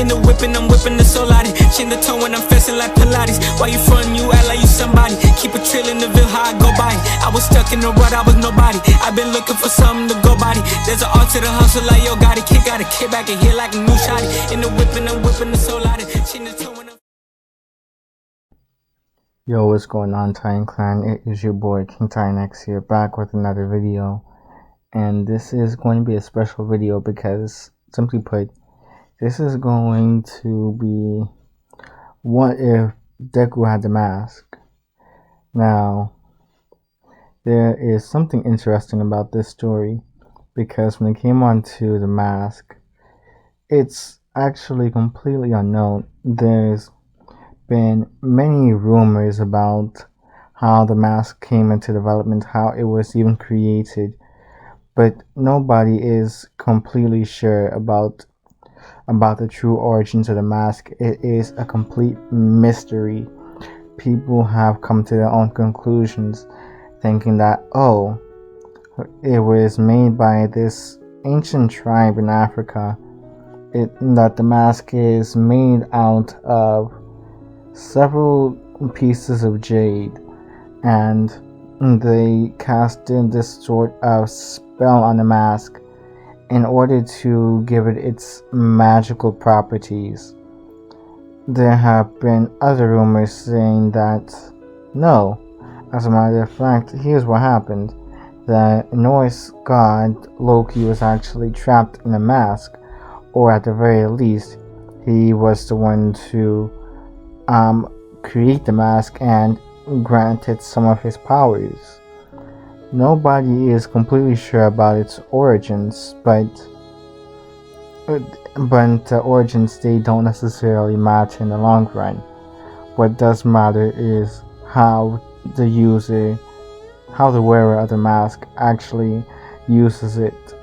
In the whipping, I'm whipping the soul out it. Chin the tone when I'm festing like Pilates. Why you frontin', you act like you somebody. Keep a trail in the ville, how I go by it. I was stuck in the rut, I was nobody. I've been looking for something to go body. There's an art to the hustle like yo got it. Kid got a kid back in here like a new shotty. In the whipping, I'm whipping the soul out it. Chin the tone when I'm... Yo, what's going on, Titan Clan? It is your boy King Titan X here, back with another video. And this is going to be a special video because, simply put, this is going to be what if Deku had the mask. Now, there is something interesting about this story because when it came on to the mask, it's actually completely unknown. There's been many rumors about how the mask came into development, how it was even created, but nobody is completely sure about the true origins of the mask. It is a complete mystery. People have come to their own conclusions, thinking that, oh, it was made by this ancient tribe in Africa, that the mask is made out of several pieces of jade, and they cast in this sort of spell on the mask in order to give it its magical properties. There have been other rumors saying that no, as a matter of fact, here's what happened. The Norse god Loki was actually trapped in a mask, or at the very least, he was the one to create the mask and grant it some of his powers. Nobody is completely sure about its origins, but the origins, they don't necessarily matter in the long run. What does matter is how the wearer of the mask actually uses it.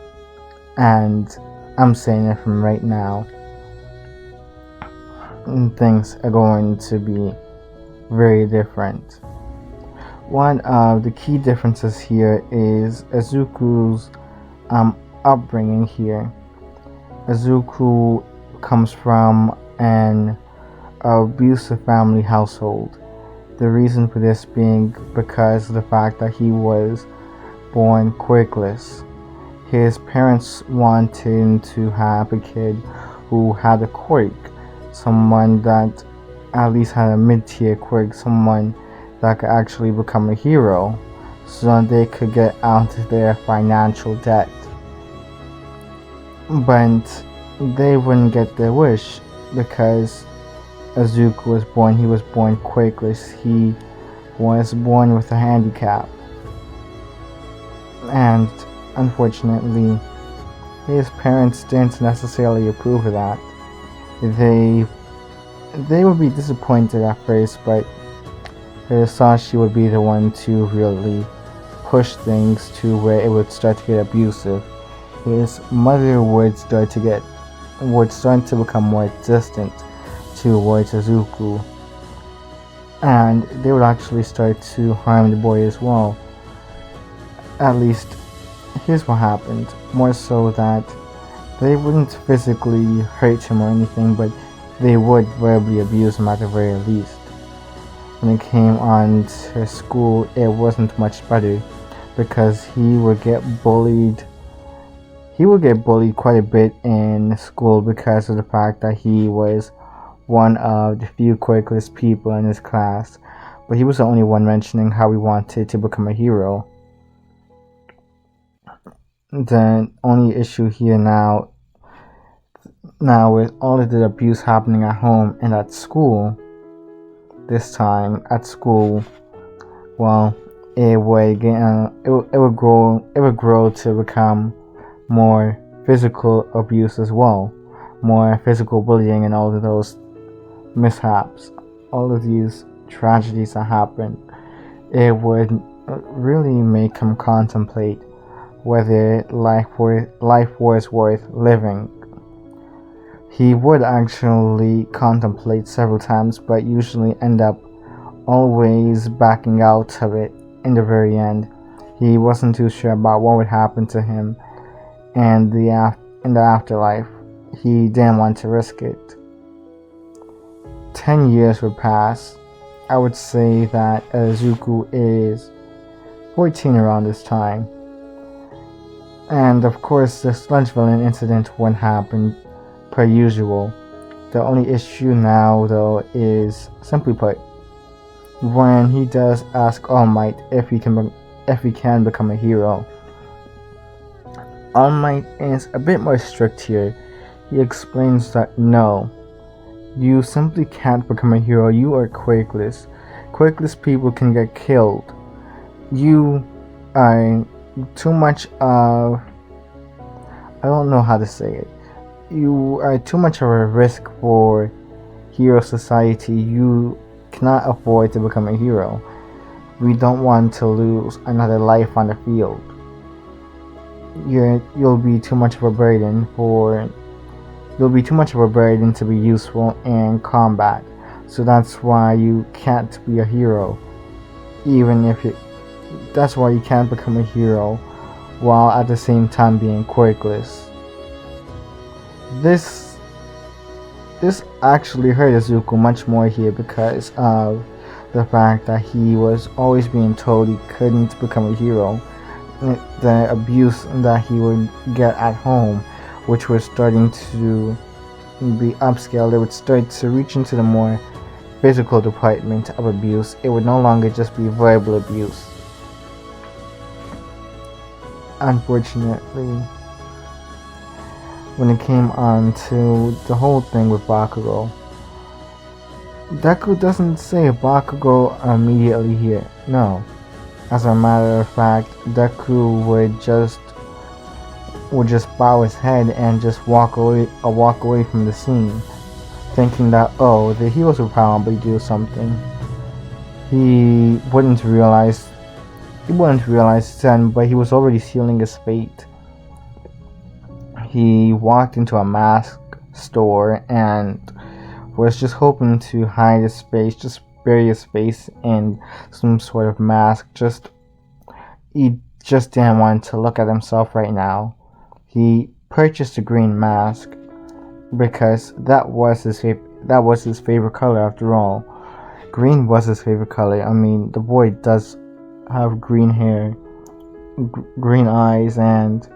And I'm saying it from right now, things are going to be very different. One of the key differences here is Izuku's upbringing here. Izuku comes from an abusive family household. The reason for this being because of the fact that he was born quirkless. His parents wanted him to have a kid who had a quirk, someone that at least had a mid-tier quirk, someone that could actually become a hero, so they could get out of their financial debt. But they wouldn't get their wish because Izuku was born quirkless. He was born with a handicap, and unfortunately his parents didn't necessarily approve of that. They would be disappointed at first, but Hisashi would be the one to really push things to where it would start to get abusive. His mother would start to become more distant towards Izuku, and they would actually start to harm the boy as well. At least, here's what happened. More so that they wouldn't physically hurt him or anything, but they would verbally abuse him at the very least. When it came on to school, it wasn't much better because he would get bullied. He would get bullied quite a bit in school because of the fact that he was one of the few quirkless people in his class, but he was the only one mentioning how he wanted to become a hero. The only issue here now with all of the abuse happening at home and at school, this time at school, well, it would grow to become more physical abuse as well, more physical bullying, and all of those mishaps, all of these tragedies that happen. It would really make him contemplate whether life was worth living. He would actually contemplate several times, but usually end up always backing out of it in the very end. He wasn't too sure about what would happen to him and in the afterlife. He didn't want to risk it. 10 years would pass. I would say that Zuko is 14 around this time. And of course, the sludge villain incident won't happen per usual. The only issue now, though, is simply put, when he does ask All Might if he can become a hero. All Might is a bit more strict here. He explains that no, you simply can't become a hero. You are quirkless. Quirkless people can get killed. You are too much of, I don't know how to say it. You are too much of a risk for hero society. You cannot afford to become a hero. We don't want to lose another life on the field. You'll be too much of a burden to be useful in combat. So that's why you can't be a hero. That's why you can't become a hero while at the same time being quirkless. This actually hurt Zuko much more here because of the fact that he was always being told he couldn't become a hero. The abuse that he would get at home, which was starting to be upscaled. It would start to reach into the more physical department of abuse. It would no longer just be verbal abuse. Unfortunately, when it came on to the whole thing with Bakugo, Deku doesn't say Bakugo immediately here. No. As a matter of fact, Deku would just bow his head and just walk away from the scene, thinking that, oh, the heroes would probably do something. He wouldn't realize then, but he was already sealing his fate. He walked into a mask store and was just hoping to hide his face, just bury his face in some sort of mask. He just didn't want to look at himself right now. He purchased a green mask because that was his favorite color after all. Green was his favorite color. I mean, the boy does have green hair, green eyes, and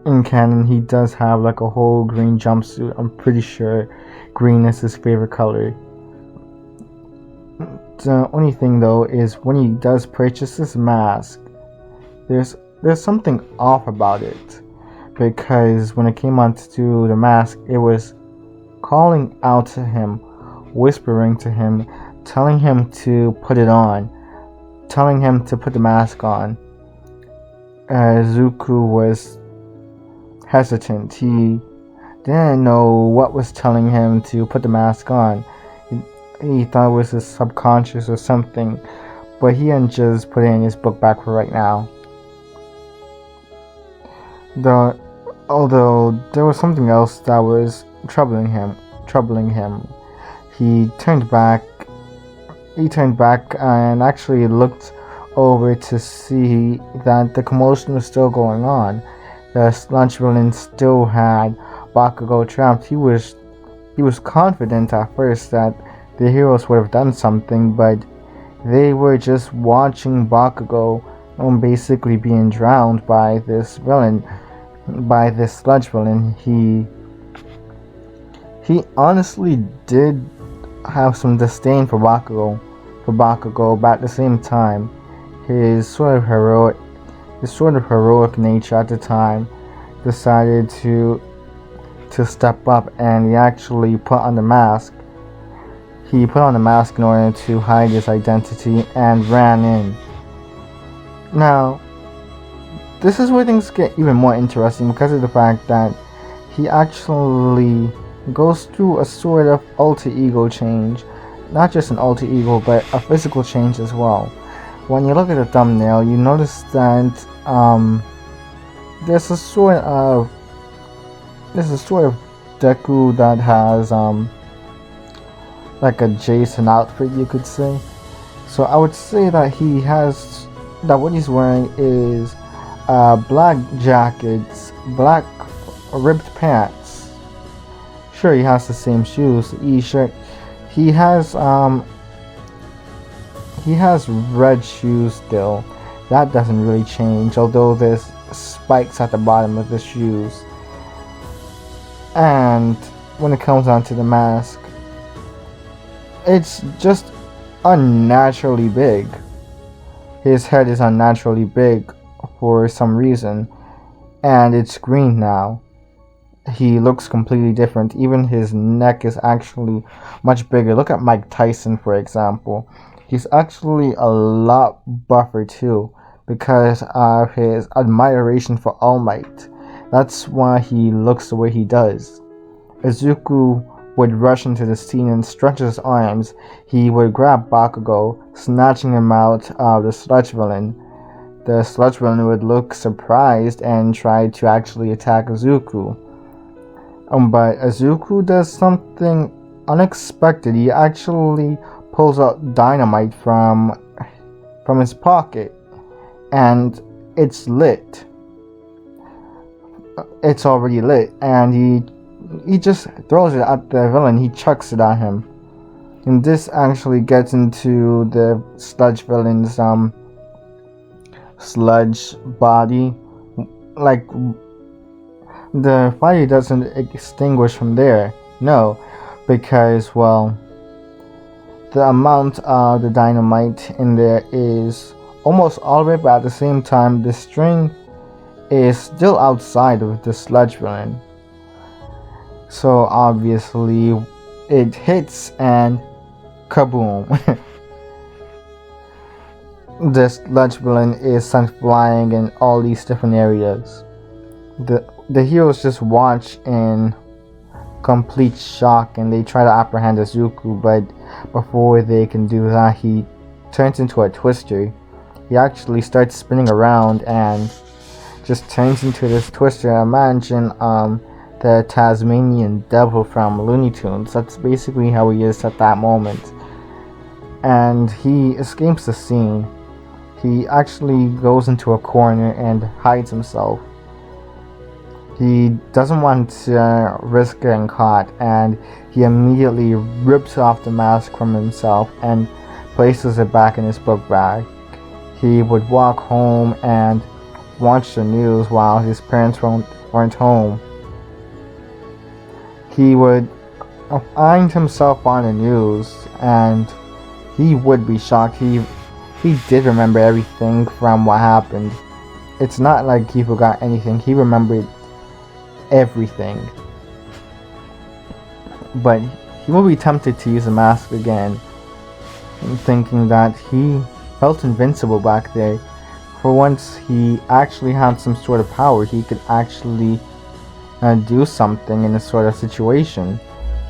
in canon he does have like a whole green jumpsuit. I'm pretty sure green is his favorite color. The only thing though is when he does purchase this mask, there's something off about it, because when it came onto the mask, it was calling out to him, whispering to him, telling him to put it on, telling him to put the mask on. Zuko was hesitant. He didn't know what was telling him to put the mask on. He thought it was his subconscious or something, but he hadn't just put it in his book bag for right now. Although there was something else that was troubling him. He turned back and actually looked over to see that the commotion was still going on. The sludge villain still had Bakugo trapped. He was confident at first that the heroes would have done something, but they were just watching Bakugo basically being drowned by this sludge villain. He honestly did have some disdain for Bakugo, but at the same time, his sort of heroic nature at the time decided to step up, and he actually put on the mask. He put on the mask in order to hide his identity and ran in. Now, this is where things get even more interesting because of the fact that he actually goes through a sort of alter ego change. Not just an alter ego, but a physical change as well. When you look at the thumbnail, you notice that there's a sort of Deku that has like a Jason outfit, you could say. So I would say that what he's wearing is black jackets, black ribbed pants. Sure, he has the same shoes, he has red shoes still. That doesn't really change, although there's spikes at the bottom of the shoes. And when it comes down to the mask, it's just unnaturally big. His head is unnaturally big for some reason, and it's green now. He looks completely different. Even his neck is actually much bigger. Look at Mike Tyson, for example. He's actually a lot buffer too, because of his admiration for All Might. That's why he looks the way he does. Izuku would rush into the scene and stretch his arms. He would grab Bakugo, snatching him out of the sludge villain. The sludge villain would look surprised and try to actually attack Izuku. But Izuku does something unexpected. He actually pulls out dynamite from his pocket, and it's lit. It's already lit, and he just throws it at the villain. He chucks it at him, and this actually gets into the sludge villain's sludge body. Like, the fire doesn't extinguish from there, no, because, well, the amount of the dynamite in there is almost all of it, but at the same time the string is still outside of the sludge villain. So obviously it hits and kaboom. The sludge villain is sent flying in all these different areas. The heroes just watch in complete shock, and they try to apprehend Izuku, but before they can do that, he turns into a twister. He actually starts spinning around and just turns into this twister. Imagine the Tasmanian devil from Looney Tunes. That's basically how he is at that moment. And he escapes the scene. He actually goes into a corner and hides himself. He doesn't want to risk getting caught, and he immediately rips off the mask from himself and places it back in his book bag. He would walk home and watch the news while his parents weren't home. He would find himself on the news, and he would be shocked. He did remember everything from what happened. It's not like he forgot anything. He remembered everything. But he will be tempted to use the mask again, thinking that he felt invincible back there. For once, he actually had some sort of power. He could actually do something in a sort of situation.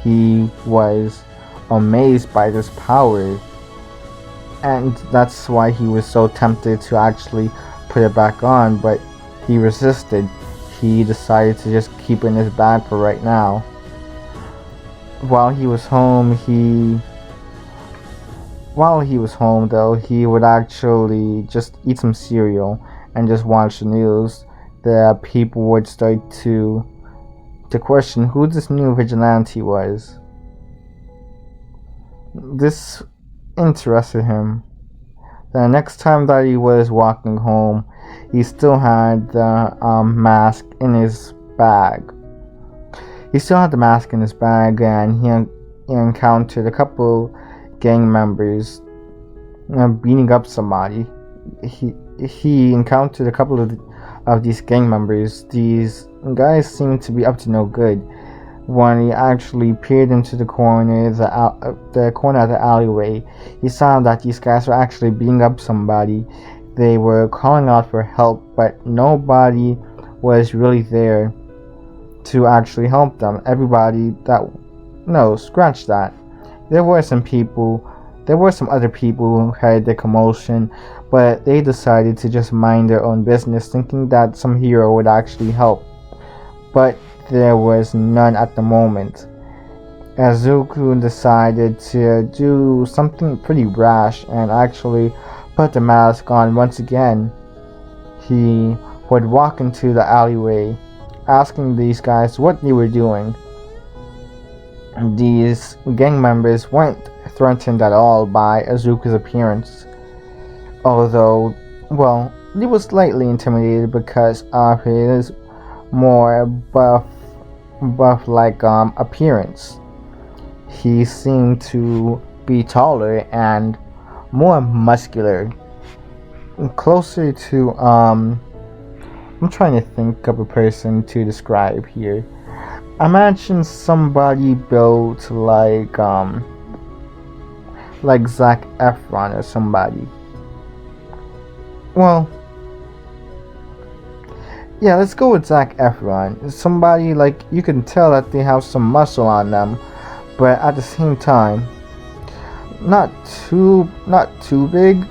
He was amazed by this power, and that's why he was so tempted to actually put it back on, but he resisted. He decided to just keep it in his bag for right now. While he was home, though, he would actually just eat some cereal and just watch the news. The people would start to question who this new vigilante was. This interested him. The next time that he was walking home, he still had the mask in his bag. And he encountered a couple gang members beating up somebody. He encountered a couple of these gang members. These guys seemed to be up to no good. When he actually peered into the corner of the alleyway, he saw that these guys were actually beating up somebody. They were calling out for help, but nobody was really there to actually help them. Scratch that. There were some other people who heard the commotion, but they decided to just mind their own business, thinking that some hero would actually help. But there was none at the moment. Izuku decided to do something pretty rash and actually put the mask on once again. He would walk into the alleyway, asking these guys what they were doing. These gang members weren't threatened at all by Izuku's appearance, although, well, he was slightly intimidated because of his more buff-like appearance. He seemed to be taller and more muscular, closer to I'm trying to think of a person to describe here. Imagine somebody built like Zac Efron or somebody. Well, yeah, let's go with Zac Efron. Somebody like you can tell that they have some muscle on them, but at the same time, not too big,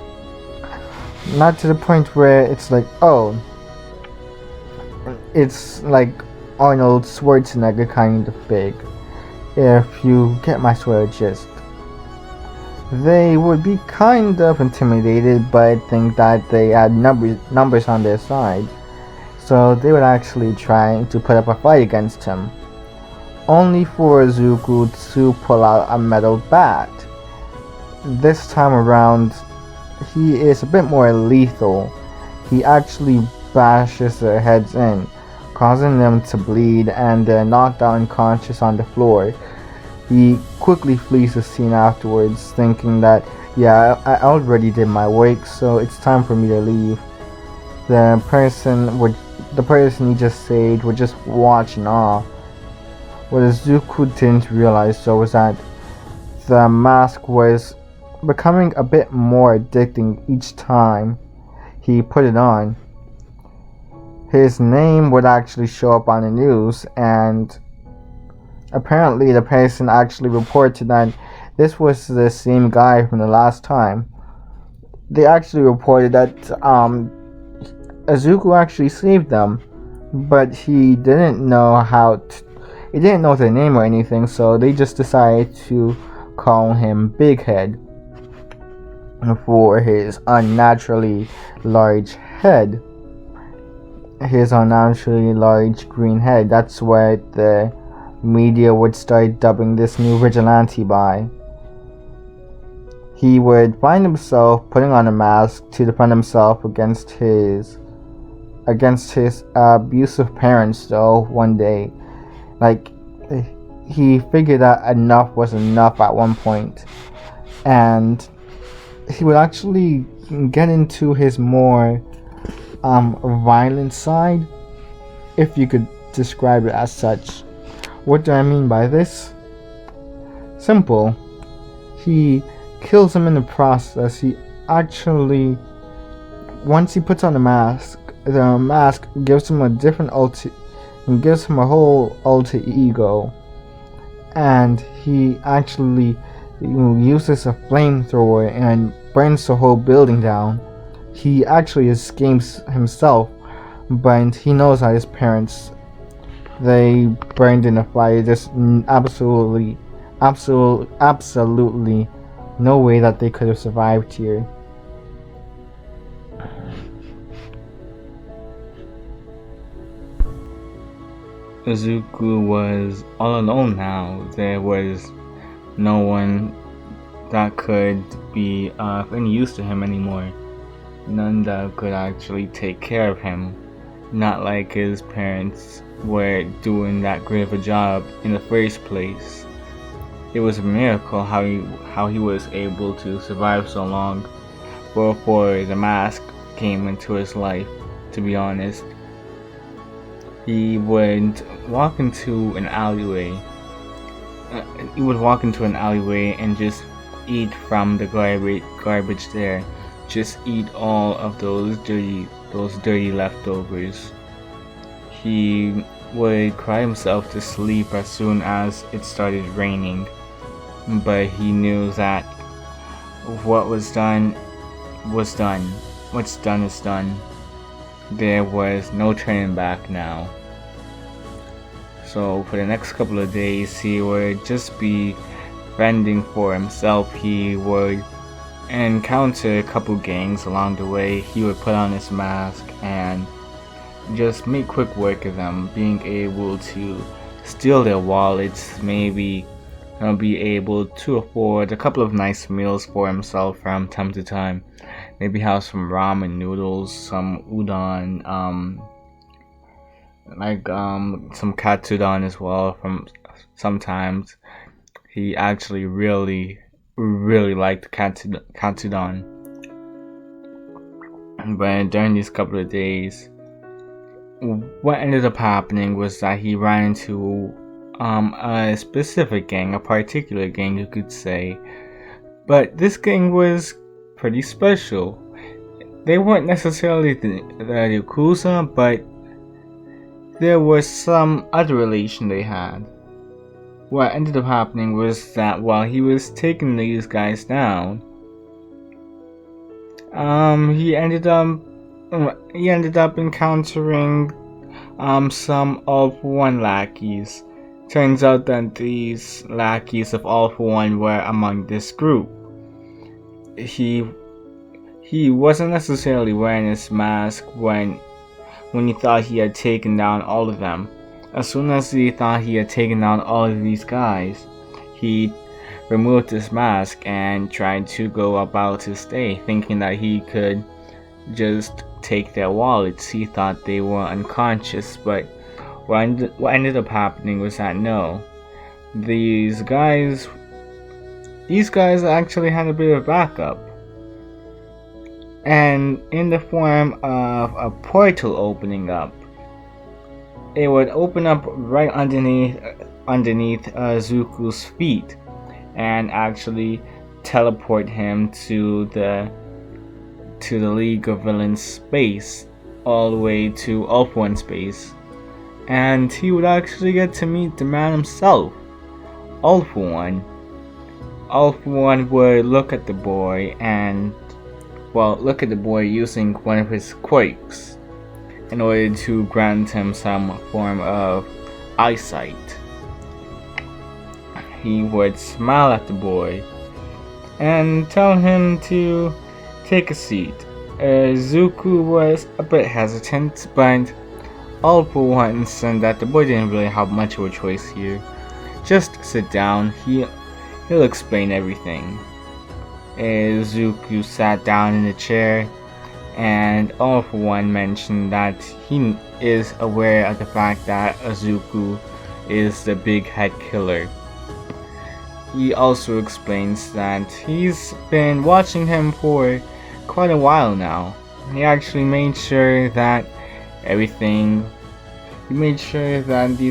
not to the point where it's like, oh, it's like Arnold Schwarzenegger kind of big. If you get my sort of gist. They would be kind of intimidated, but I think that they had numbers on their side, so they would actually try to put up a fight against him, only for Izuku to pull out a metal bat. This time around, he is a bit more lethal. He actually bashes their heads in, causing them to bleed, and they're knocked out unconscious on the floor. He quickly flees the scene afterwards, thinking that, yeah, I already did my work, so it's time for me to leave. The person he just saved would just watch in awe. What Izuku didn't realize though was that the mask was becoming a bit more addicting each time he put it on. His name would actually show up on the news, and apparently the person actually reported that this was the same guy from the last time. They actually reported that Izuku actually saved them, but he didn't know he didn't know their name or anything, so they just decided to call him Big Head for his unnaturally large head. His unnaturally large green head. That's what the media would start dubbing this new vigilante by. He would find himself putting on a mask to defend himself against his abusive parents though one day. Like, he figured that enough was enough at one point, and he would actually get into his more violent side, if you could describe it as such. What do I mean by this? Simple. He kills him in the process. He actually, once he puts on the mask gives him a different gives him a whole alter ego, and he actually uses a flamethrower and burns the whole building down. He actually escapes himself, but he knows that his parents, they burned in a fire. There's absolutely no way that they could have survived here. Izuku was all alone now. There was no one that could be of any use to him anymore. None that could actually take care of him. Not like his parents were doing that great of a job in the first place. It was a miracle how he was able to survive so long before the mask came into his life, to be honest. He would walk into an alleyway. And just eat from the garbage there. Just eat all of those dirty leftovers. He would cry himself to sleep as soon as it started raining, but he knew that what was done was done. What's done is done. There was no turning back now. So for the next couple of days, he would just be fending for himself. He would encounter a couple gangs along the way. He would put on his mask and just make quick work of them, being able to steal their wallets, maybe be able to afford a couple of nice meals for himself from time to time. Maybe have some ramen noodles, some udon, some katsudon as well. From sometimes he actually really liked katsudon. But during these couple of days, what ended up happening was that he ran into a specific gang, a particular gang, you could say. But this gang was pretty special. They weren't necessarily the Yakuza, but there was some other relation they had. What ended up happening was that while he was taking these guys down, he ended up encountering some All For One lackeys. Turns out that these lackeys of All For One were among this group. He wasn't necessarily wearing his mask when he thought he had taken down all of them. As soon as he thought he had taken down all of these guys, he removed his mask and tried to go about his day, thinking that he could just take their wallets. He thought they were unconscious, but what ended up happening was that no, these guys actually had a bit of backup, and in the form of a portal opening up. It would open up right underneath Zuku's feet and actually teleport him to the League of Villains space, all the way to All For One space, and he would actually get to meet the man himself, All For One. All For One would look at the boy using one of his quirks in order to grant him some form of eyesight. He would smile at the boy and tell him to take a seat. Zuku was a bit hesitant, but All For One said that the boy didn't really have much of a choice here. Just sit down, he'll explain everything. Zuku sat down in the chair, and All For One mentioned that he is aware of the fact that Zuku is the big head killer. He also explains that he's been watching him for quite a while now. He actually made sure that these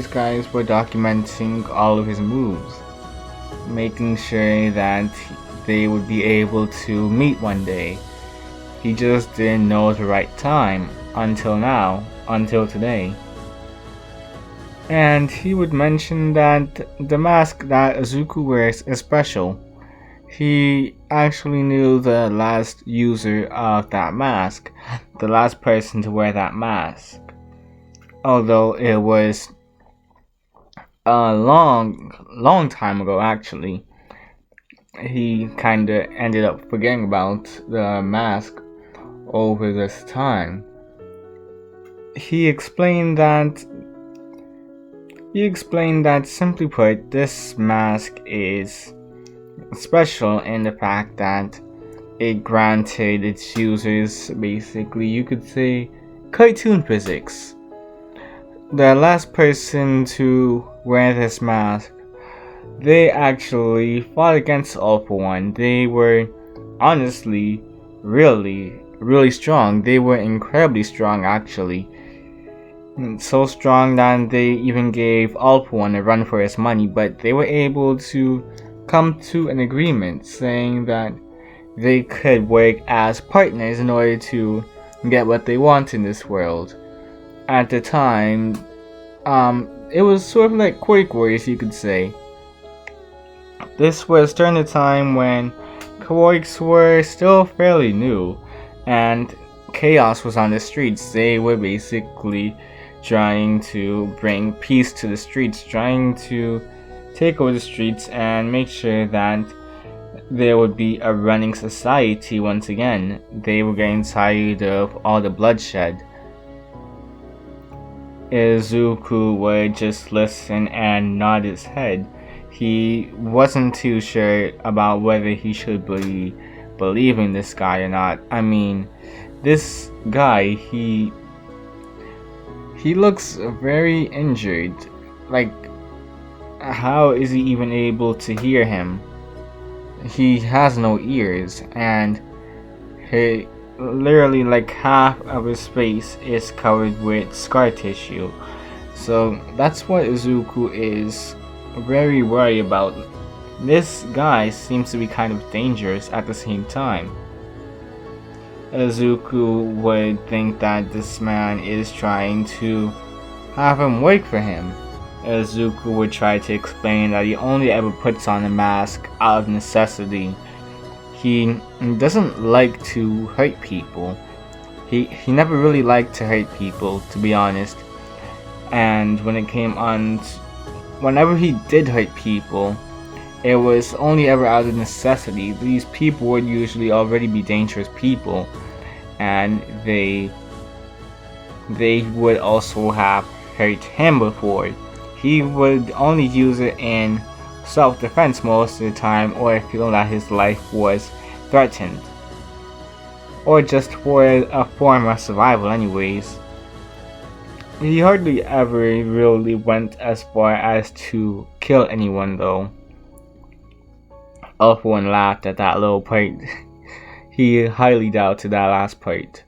guys were documenting all of his moves, making sure that they would be able to meet one day. He just didn't know the right time until today. And he would mention that the mask that Zuku wears is special. He actually knew the last user of that mask, the last person to wear that mask. Although it was a long time ago, actually. He kinda ended up forgetting about the mask over this time. He explained that simply put, this mask is special in the fact that it granted its users, basically you could say, cartoon physics. The last person to wear this mask, they actually fought against All For One. They were honestly really strong. They were incredibly strong, actually. So strong that they even gave All For One a run for his money, but they were able to come to an agreement saying that they could work as partners in order to get what they want in this world. At the time, it was sort of like Quake Warriors, you could say. This was during the time when Quakes were still fairly new, and chaos was on the streets. They were basically trying to bring peace to the streets, trying to take over the streets and make sure that there would be a running society once again. They were getting tired of all the bloodshed. Izuku would just listen and nod his head. he wasn't too sure about whether he should believe in this guy or not. I mean, this guy, he looks very injured. Like, how is he even able to hear him? He has no ears, and he literally like half of his face is covered with scar tissue. So that's what Izuku is very worried about. This guy seems to be kind of dangerous at the same time. Izuku would think that this man is trying to have him work for him. Izuku would try to explain that he only ever puts on a mask out of necessity. He doesn't like to hurt people. He never really liked to hurt people, to be honest. And when it came on, whenever he did hurt people, it was only ever out of necessity. These people would usually already be dangerous people, and they would also have hurt him before. He would only use it in self-defense most of the time, or if feeling that his life was threatened, or just for a form of survival anyways. He hardly ever really went as far as to kill anyone though. Alpha One laughed at that little part. He highly doubted that last part.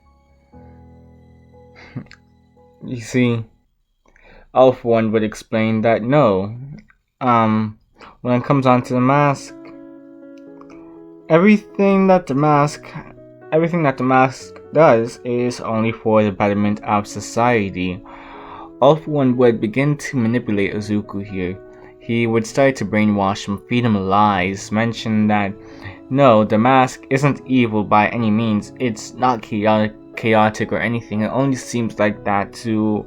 You see, Alpha One would explain that no, when it comes onto the mask, everything that the mask does is only for the betterment of society. Alpha One would begin to manipulate Izuku here. He would start to brainwash him, feed him lies, mention that no, the mask isn't evil by any means, it's not chaotic or anything, it only seems like that to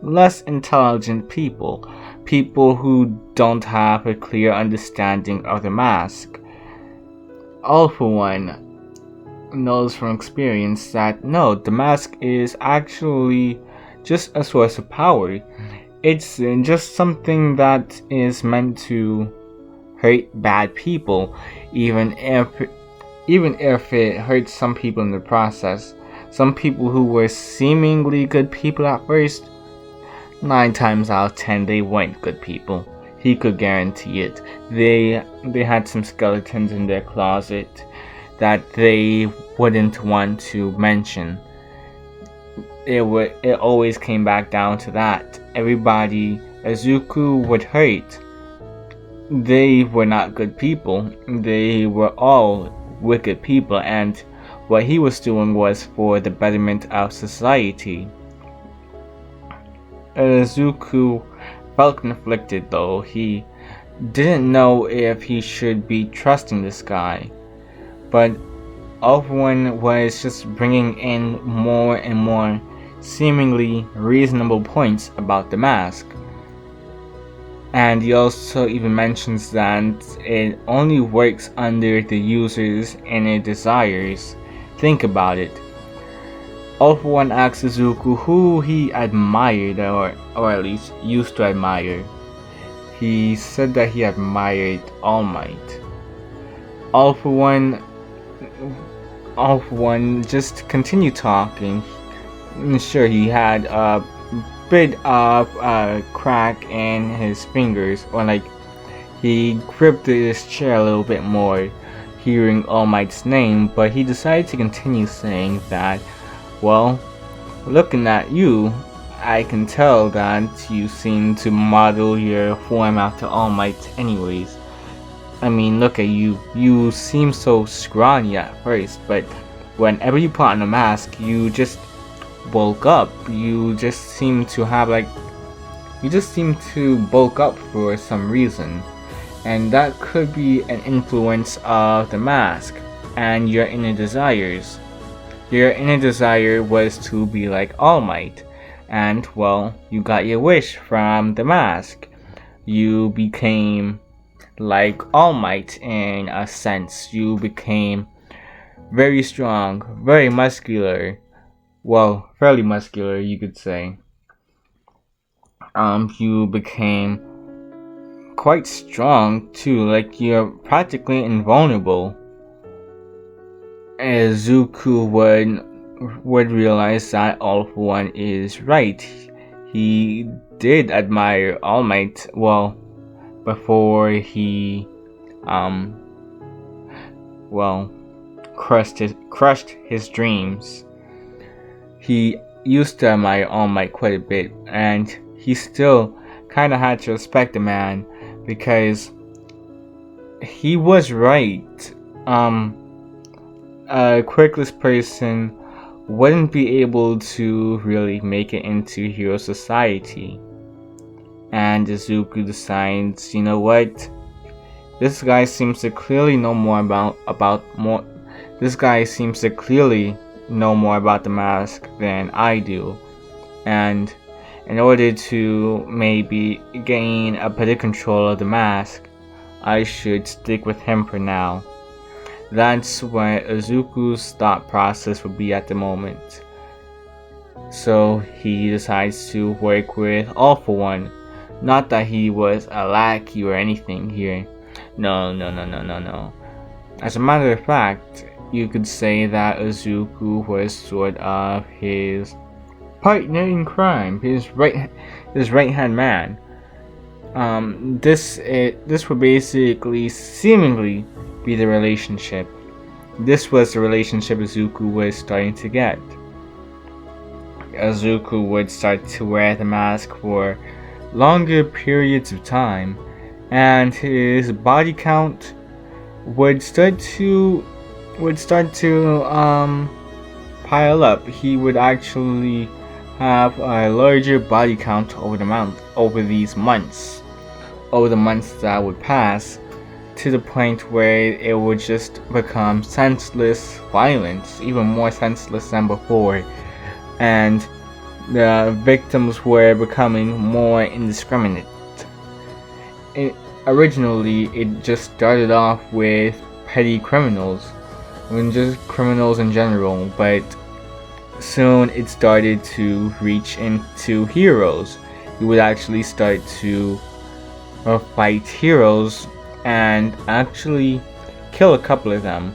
less intelligent people who don't have a clear understanding of the mask. Alpha One knows from experience that no, the mask is actually just a source of power. It's just something that is meant to hurt bad people, even if it hurts some people in the process. Some people who were seemingly good people at first, 9 times out of 10 they weren't good people. He could guarantee it. They had some skeletons in their closet that they wouldn't want to mention. It always came back down to that. Everybody Izuku would hurt, they were not good people. They were all wicked people, and what he was doing was for the betterment of society. Izuku felt conflicted though. He didn't know if he should be trusting this guy, but Alpha One was just bringing in more and more seemingly reasonable points about the mask. And he also even mentions that it only works under the user's inner desires. Think about it. Alpha One asks Izuku who he admired, or at least used to admire. He said that he admired All Might. Alpha One just continued talking. Sure, he had a bit of a crack in his fingers, or like he gripped his chair a little bit more, hearing All Might's name, but he decided to continue saying that, well, looking at you, I can tell that you seem to model your form after All Might anyways. I mean, look at you. You seem so scrawny at first, but whenever you put on a mask, you just bulk up. You just seem to bulk up for some reason. And that could be an influence of the mask and your inner desires. Your inner desire was to be like All Might, and well, you got your wish from the mask. You became like All Might in a sense. You became very strong, very muscular. Well, fairly muscular, you could say. You became quite strong too, like you're practically invulnerable. Izuku would realize that All For One is right. He did admire All Might, well, before he crushed his dreams. He used to admire All Might quite a bit, and he still kind of had to respect the man because he was right. A quirkless person wouldn't be able to really make it into hero society. And Izuku decides, you know what? This guy seems to clearly know more about the mask than I do. And in order to maybe gain a better control of the mask, I should stick with him for now. That's where Izuku's thought process would be at the moment. So he decides to work with All For One. Not that he was a lackey or anything here. No. As a matter of fact, you could say that Izuku was sort of his partner in crime, his right hand man. This would basically seemingly be the relationship. This was the relationship Izuku was starting to get. Izuku would start to wear the mask for longer periods of time, and his body count would start to pile up. He would actually have a larger body count over the months that would pass, to the point where it would just become senseless violence, even more senseless than before, and the victims were becoming more indiscriminate. Originally, it just started off with petty criminals, just criminals in general, but soon it started to reach into heroes. You would actually start to fight heroes and actually kill a couple of them.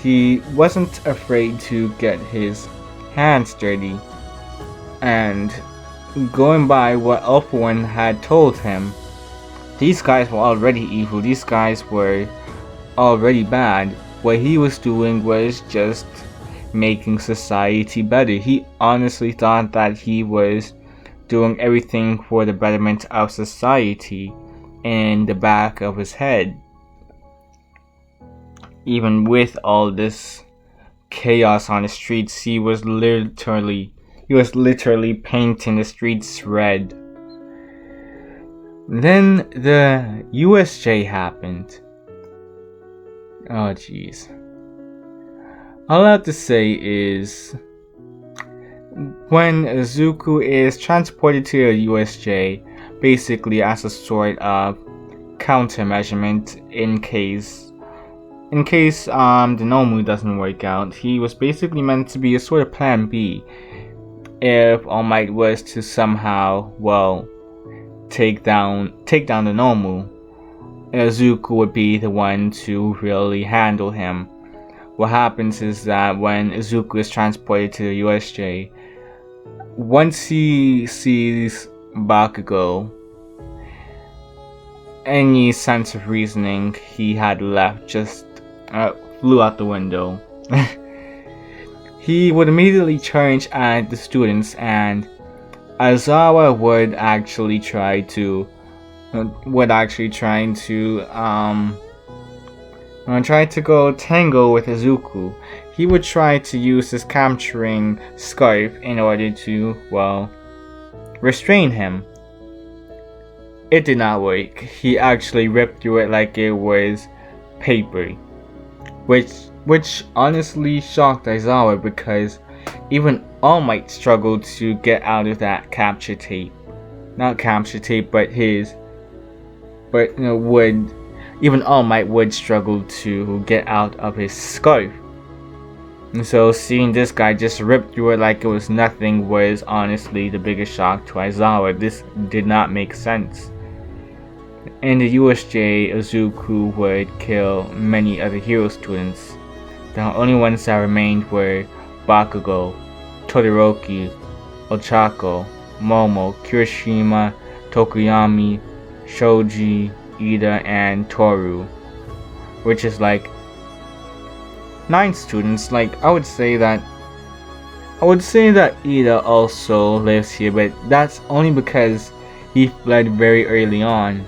He wasn't afraid to get his hands dirty, and going by what All For One had told him, these guys were already evil, these guys were already bad. What he was doing was just making society better. He honestly thought that he was doing everything for the betterment of society in the back of his head. Even with all this chaos on the streets, he was literally painting the streets red. Then the USJ happened. Oh jeez. All I have to say is, when Izuku is transported to a USJ, basically as a sort of countermeasure in case the Nomu doesn't work out, he was basically meant to be a sort of plan B. If All Might was to somehow, take down the Nomu, Izuku would be the one to really handle him. What happens is that when Izuku is transported to the USJ, once he sees Bakugo, any sense of reasoning he had left just flew out the window. He would immediately charge at the students, and Aizawa would actually try to go tango with Izuku. He would try to use his capturing scarf in order to, restrain him. It did not work. He actually ripped through it like it was paper, which honestly shocked Aizawa, because even All Might struggled to get out of that capture tape. Not capture tape, but even All Might would struggle to get out of his scarf. And so seeing this guy just rip through it like it was nothing was honestly the biggest shock to Aizawa. This did not make sense. In the USJ, Izuku would kill many other hero students. The only ones that remained were Bakugo, Todoroki, Ochako, Momo, Kirishima, Tokuyami, Shoji, Ida, and Toru, which is like 9 students. Like I would say that Ida also lives here, but that's only because he fled very early on.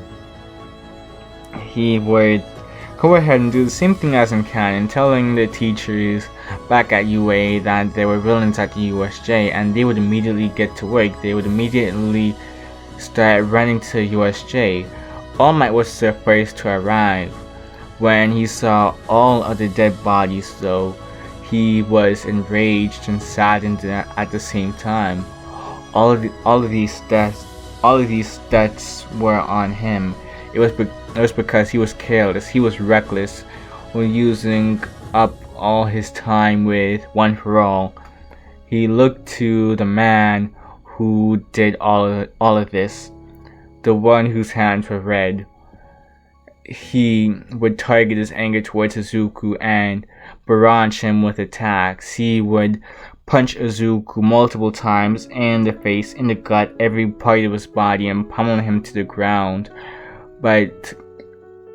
He would go ahead and do the same thing as in canon, telling the teachers back at UA that there were villains at the USJ, and they would immediately get to work. They would immediately start running to USJ. All Might was the first to arrive. When he saw all of the dead bodies, though, he was enraged and saddened at the same time. All of these deaths were on him. It was because he was careless. He was reckless when using up all his time with One for All. He looked to the man who did all of this, the one whose hands were red. He would target his anger towards Izuku and barrage him with attacks. He would punch Izuku multiple times in the face, in the gut, every part of his body, and pummel him to the ground. But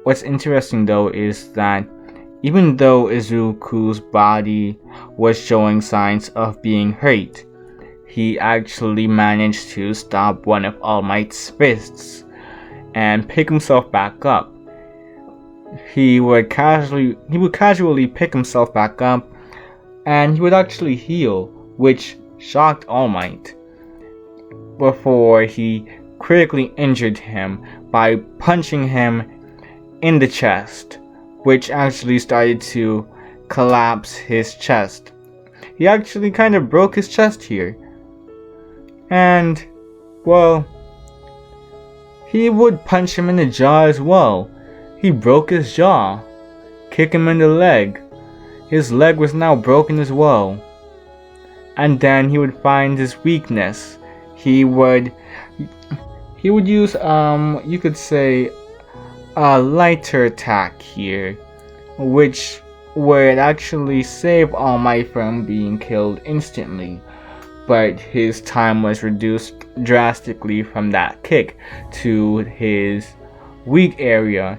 what's interesting though is that even though Izuku's body was showing signs of being hurt, he actually managed to stop one of All Might's fists and pick himself back up. He would casually pick himself back up, and he would actually heal, which shocked All Might, before he critically injured him by punching him in the chest, which actually started to collapse his chest. He actually kind of broke his chest here. And, well, he would punch him in the jaw as well. He broke his jaw. Kick him in the leg. His leg was now broken as well. And then he would find his weakness. He would use, you could say, a lighter attack here, which would actually save All Might from being killed instantly. But his time was reduced drastically from that kick to his weak area.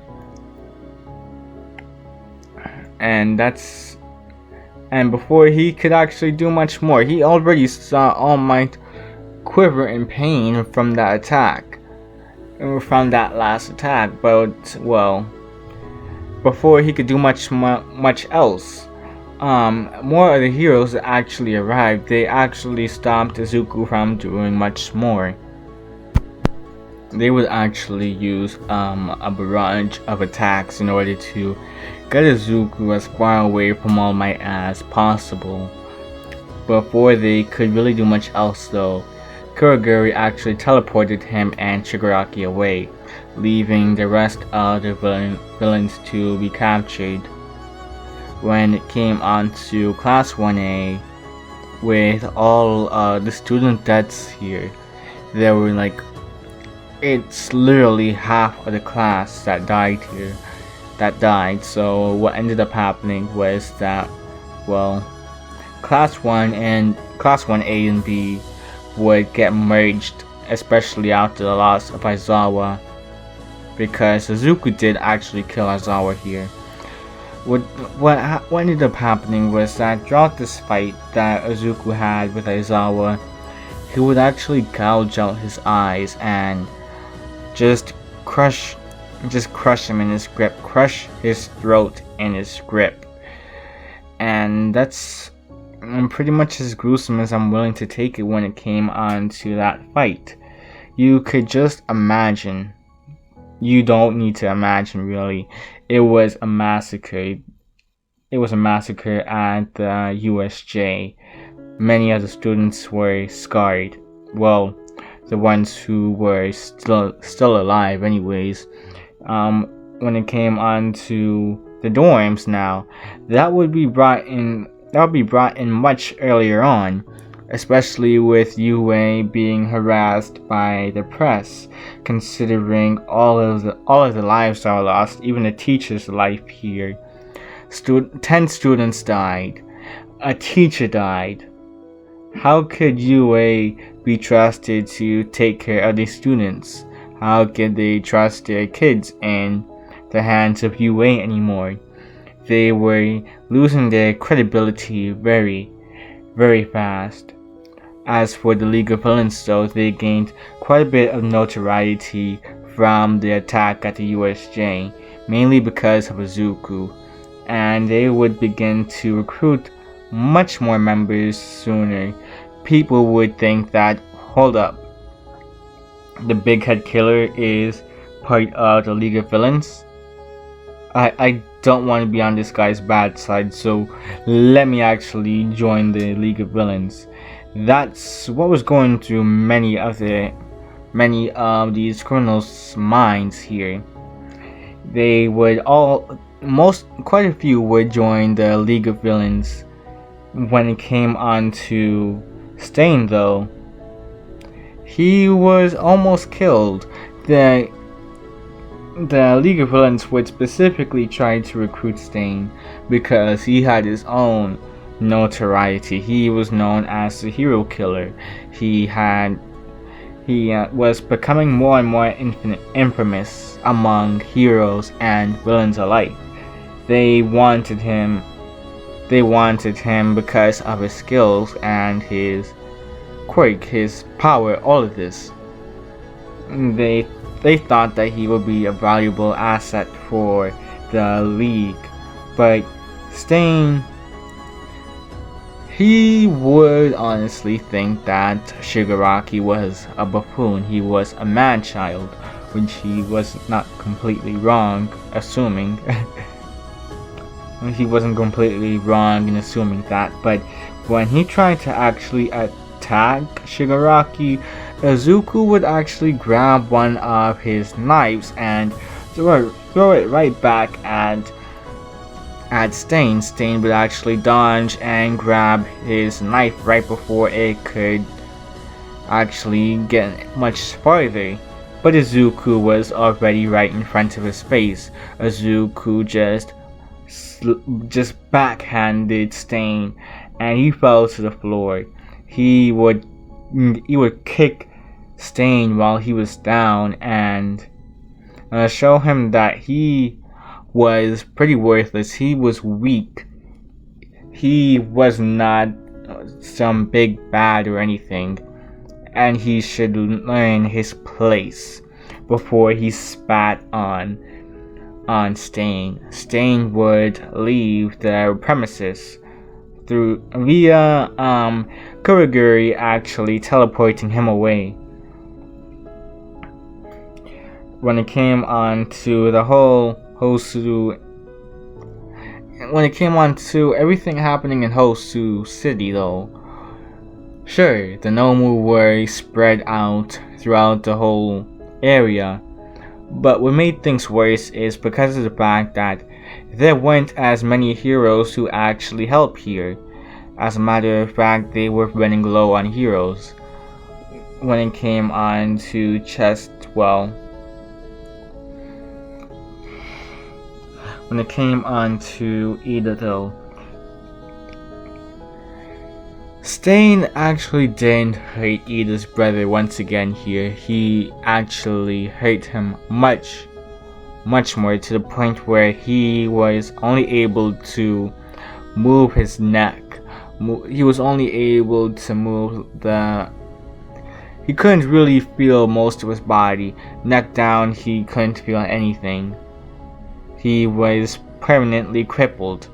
And before he could actually do much more, he already saw All Might quiver in pain from that attack, from that last attack. But well, before he could do much else, more of the heroes actually arrived. They actually stopped Izuku from doing much more. They would actually use a barrage of attacks in order to get Izuku as far away from All Might as possible. Before they could really do much else though, Kurogiri actually teleported him and Shigaraki away, leaving the rest of the villains to be captured. When it came on to Class 1A, with all the student deaths here, there were like, it's literally half of the class that died here. So what ended up happening was that, well, Class 1 and Class 1A and B would get merged, especially after the loss of Aizawa, because Izuku did actually kill Aizawa here. What ended up happening was that throughout this fight that Izuku had with Aizawa, he would actually gouge out his eyes and just crush him in his grip, crush his throat in his grip. And that's pretty much as gruesome as I'm willing to take it when it came on to that fight. You could just imagine. You don't need to imagine, really. It was a massacre. It was a massacre at the USJ. Many of the students were scarred. Well, the ones who were still alive anyways. When it came on to the dorms now, that would be brought in much earlier on, especially with Yue being harassed by the press, considering all of the lives that were lost, even the teacher's life here. 10 students died. A teacher died. How could Yue be trusted to take care of these students? How could they trust their kids in the hands of Yue anymore? They were losing their credibility very, very fast. As for the League of Villains though, they gained quite a bit of notoriety from the attack at the USJ, mainly because of Izuku, and they would begin to recruit much more members sooner. People would think that, hold up, the Big Head Killer is part of the League of Villains? I don't want to be on this guy's bad side, so let me actually join the League of Villains. That's what was going through many of these criminals' minds here. They would quite a few would join the League of Villains. When it came on to Stain though, he was almost killed. The League of Villains would specifically try to recruit Stain because he had his own notoriety. He was known as the hero killer. He was becoming more and more infamous among heroes and villains alike. They wanted him because of his skills and his quirk, his power, all of this. They thought that he would be a valuable asset for the League, but Stain, he would honestly think that Shigaraki was a buffoon. He was a man-child, which he was not completely wrong assuming. He wasn't completely wrong in assuming that, but when he tried to actually attack Shigaraki, Izuku would actually grab one of his knives and throw it right back at Stain. Stain would actually dodge and grab his knife right before it could actually get much farther. But Izuku was already right in front of his face. Izuku just backhanded Stain and he fell to the floor. He would kick Stain while he was down and show him that he was pretty worthless. He was weak. He was not some big bad or anything, and he should learn his place before he spat on Stain. Stain would leave the premises via Kurogiri actually teleporting him away. When it came on to the whole Hosu, when it came on to everything happening in Hosu City though, sure, the Nomu were spread out throughout the whole area, but what made things worse is because of the fact that there weren't as many heroes who actually help here. As a matter of fact, they were running low on heroes. When it came on to when it came on to Ida though, Stain actually didn't hurt Ida's brother once again here. He actually hurt him much more, to the point where he was only able to move his neck. He was only able to move he couldn't really feel most of his body. Neck down, he couldn't feel anything. He was permanently crippled.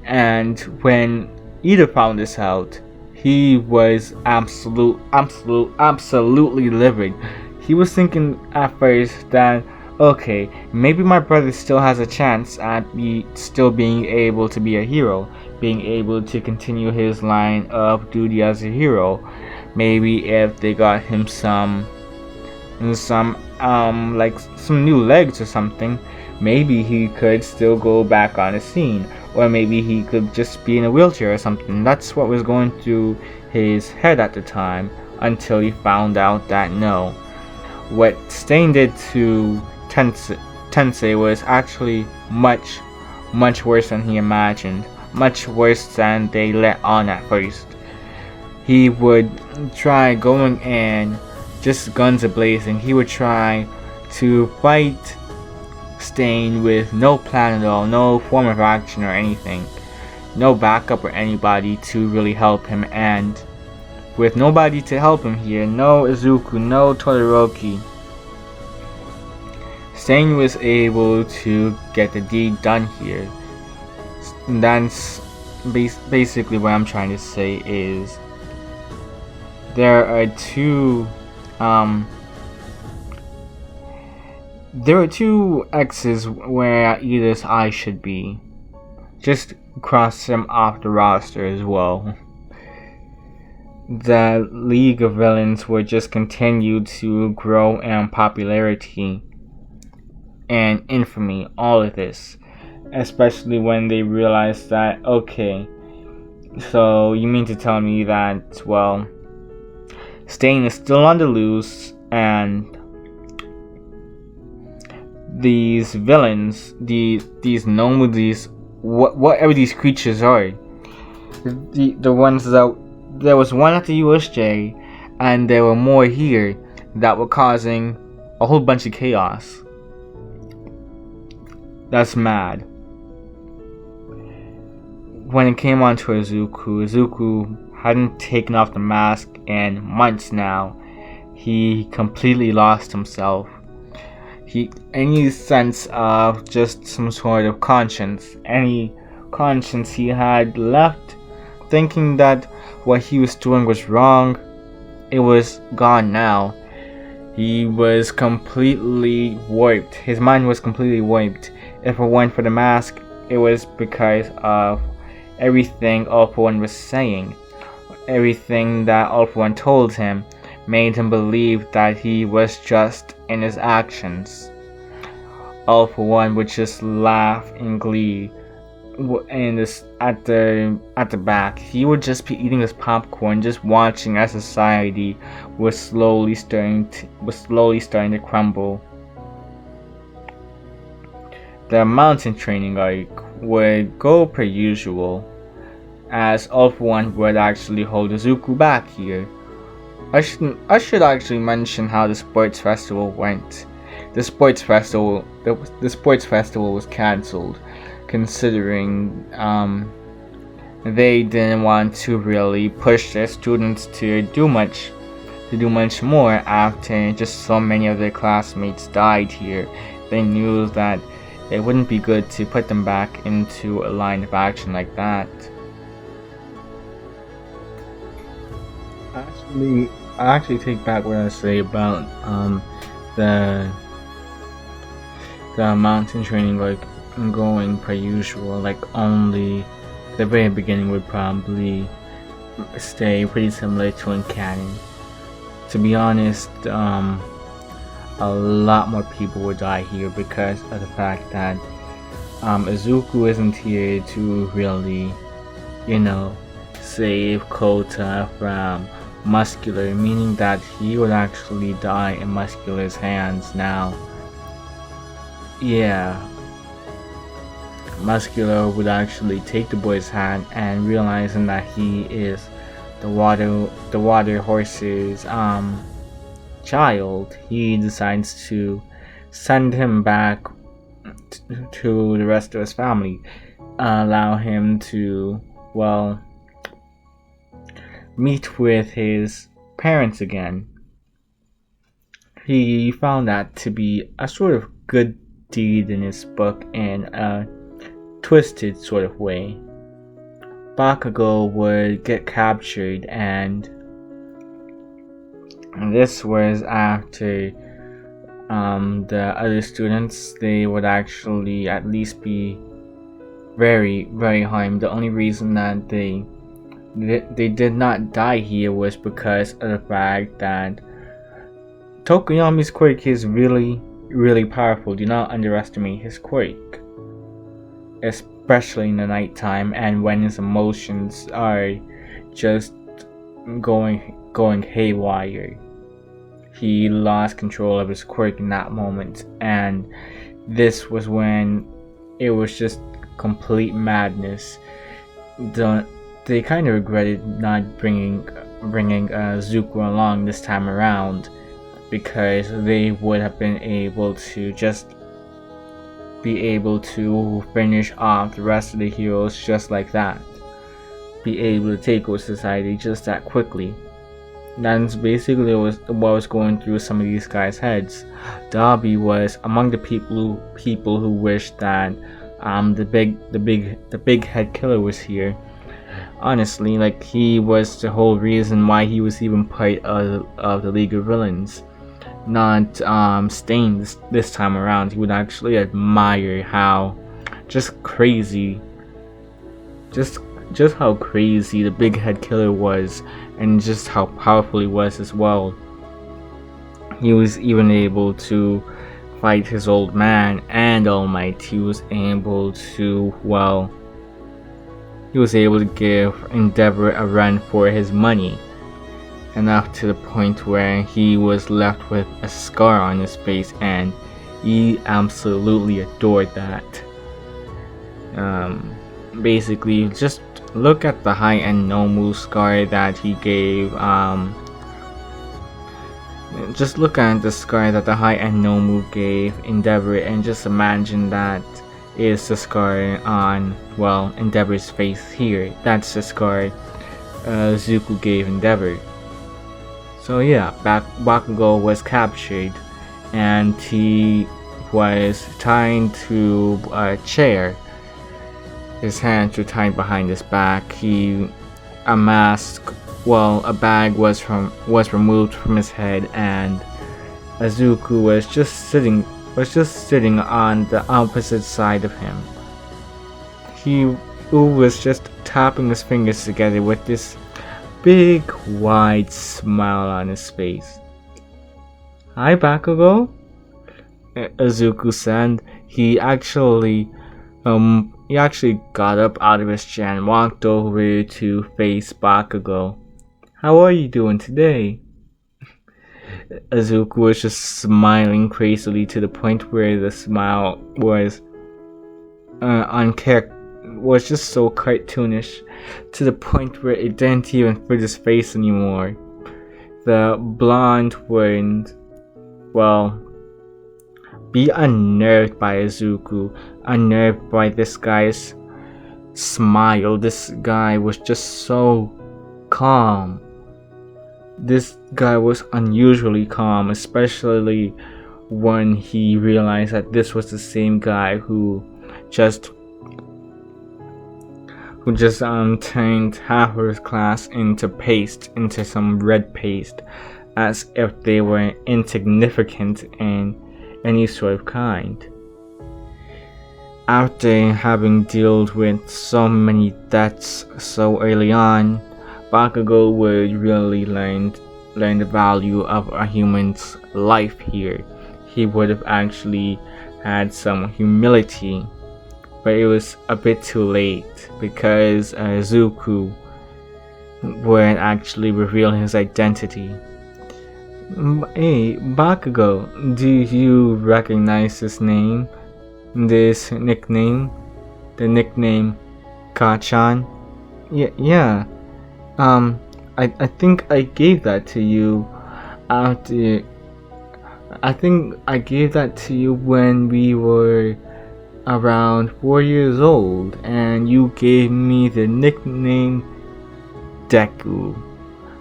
And when Ida found this out, he was absolutely livid. He was thinking at first that, okay, maybe my brother still has a chance at still being able to be a hero, being able to continue his line of duty as a hero. Maybe if they got him some new legs or something, maybe he could still go back on the scene. or maybe he could just be in a wheelchair or something. That's what was going through his head at the time, until he found out that no, what Stain did to Tensei was actually much worse than he imagined, much worse than they let on at first. He would try going in just guns a-blazing. He would try to fight Stain with no plan at all, no form of action or anything, no backup or anybody to really help him, and with nobody to help him here, no Izuku, no Todoroki, Stain was able to get the deed done here. And that's basically what I'm trying to say is there are two X's where either's eye should be. Just cross them off the roster as well. The League of Villains would just continue to grow in popularity and infamy, all of this. Especially when they realize that, okay, so you mean to tell me that, well, Stain is still on the loose, and these villains, these whatever these creatures are, the ones that, there was one at the USJ, and there were more here that were causing a whole bunch of chaos. That's mad. When it came on to Izuku hadn't taken off the mask in months now. He completely lost himself. Any sense of just some sort of conscience, any conscience he had left, thinking that what he was doing was wrong, it was gone now. He was completely warped. His mind was completely warped. If it weren't for the mask, it was because of everything All For One was saying. Everything that All For One told him made him believe that he was just in his actions. All For One would just laugh in glee at the back. He would just be eating his popcorn, just watching as society was slowly starting to crumble. The mountain training arc would go per usual, as All For One would actually hold Izuku back here. I should actually mention how the sports festival went. The sports festival was cancelled, considering they didn't want to really push their students to do much more after just so many of their classmates died here. They knew that it wouldn't be good to put them back into a line of action like that. I actually take back what I say about the mountain training like going per usual. Like only the very beginning would probably stay pretty similar to in canon. To be honest, a lot more people would die here because of the fact that Izuku isn't here to really, save Kota from Muscular, meaning that he would actually die in Muscular's hands now. Yeah, Muscular would actually take the boy's hand, and realizing that he is the water horse's child, he decides to send him back to the rest of his family, allow him to, meet with his parents again. He found that to be a sort of good deed in his book in a twisted sort of way. Bakugo would get captured, and this was after the other students, they would actually at least be very, very harmed. The only reason that they did not die here was because of the fact that Tokoyami's quirk is really, really powerful. Do not underestimate his quirk. especially in the nighttime and when his emotions are just going haywire. He lost control of his quirk in that moment, and this was when it was just complete madness. They kind of regretted not bringing Zuko along this time around, because they would have been able to finish off the rest of the heroes just like that. Be able to take over society just that quickly. That's basically what was going through some of these guys' heads. Dobby was among the people who wished that the big head killer was here. Honestly, like, he was the whole reason why he was even part of the League of Villains. Not staying this time around. He would actually admire how just how crazy the big head killer was, and just how powerful he was as well. He was even able to fight his old man and All Might. He was able to give Endeavor a run for his money, enough to the point where he was left with a scar on his face, and he absolutely adored that. Basically, just look at the high-end Nomu scar that he gave. Just look at the scar that the high-end Nomu gave Endeavor, and just imagine that is the scar on, Endeavor's face here. That's the scar Zuko gave Endeavor. So yeah, Bakugo was captured, and he was tied to a chair. His hands were tied behind his back. A bag was removed from his head, and Zuko was just sitting on the opposite side of him. He was just tapping his fingers together with this big wide smile on his face. "Hi, Bakugo," Zuko said. He actually got up out of his chair and walked over to face Bakugo. "How are you doing today?" Zuko was just smiling crazily, to the point where the smile was was just so cartoonish, to the point where it didn't even fit his face anymore. The blonde would, be unnerved by Zuko, unnerved by this guy's smile. This guy was just so calm. This guy was unusually calm, especially when he realized that this was the same guy who just turned half of his class into some red paste, as if they were insignificant in any sort of kind. After having dealt with so many deaths so early on, Bakugo would really learn the value of a human's life here. He would have actually had some humility, but it was a bit too late, because Zuko would actually reveal his identity. "Hey, Bakugo, do you recognize this name? This nickname? The nickname Kachan?" Yeah. I think I gave that to you after. I think I gave that to you when we were around 4 years old, and you gave me the nickname Deku,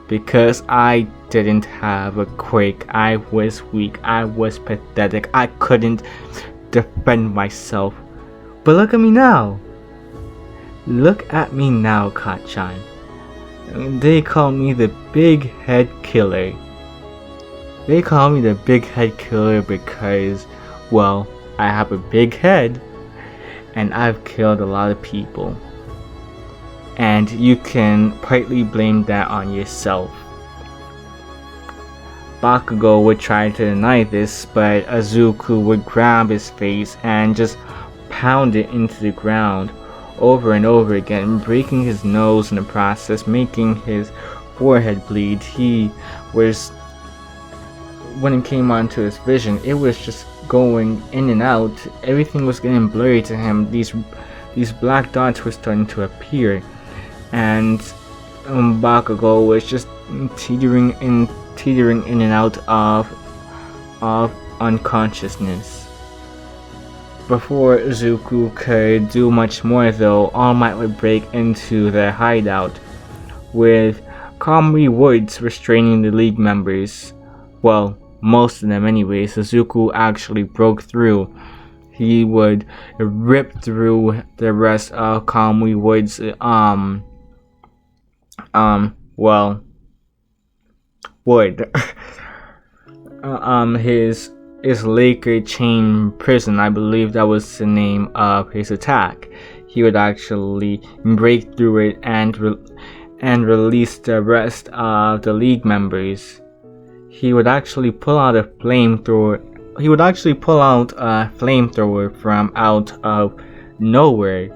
because I didn't have a quirk. I was weak. I was pathetic. I couldn't defend myself. But look at me now. Look at me now, Kachan. They call me the Big Head Killer. They call me the Big Head Killer because, I have a big head, and I've killed a lot of people. And you can partly blame that on yourself. Bakugo would try to deny this, but Zuko would grab his face and just pound it into the ground, over and over again, breaking his nose in the process, making his forehead bleed. He was, when it came onto his vision, it was just going in and out. Everything was getting blurry to him. These black dots were starting to appear, and Bakugo was just teetering in and out of unconsciousness. Before Zuko could do much more though, All Might would break into their hideout, with Kamui Woods restraining the League members. Well, most of them anyways. Zuko actually broke through. He would rip through the rest of Kamui Woods' wood. His Laker chain prison, I believe that was the name of his attack. He would actually break through it and release the rest of the League members. He would actually pull out a flamethrower. From out of nowhere,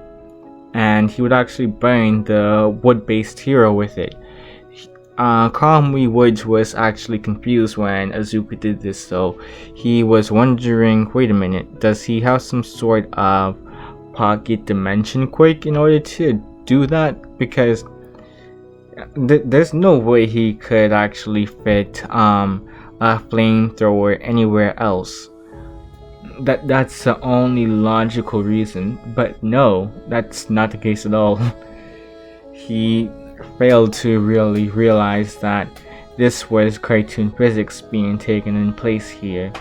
and he would actually burn the wood-based hero with it. Kamui Woods was actually confused when Azuka did this, so he was wondering, wait a minute, does he have some sort of pocket dimension quake in order to do that? Because there's no way he could actually fit a flamethrower anywhere else. That's the only logical reason, but no, that's not the case at all. He failed to really realize that this was cartoon physics being taken in place here.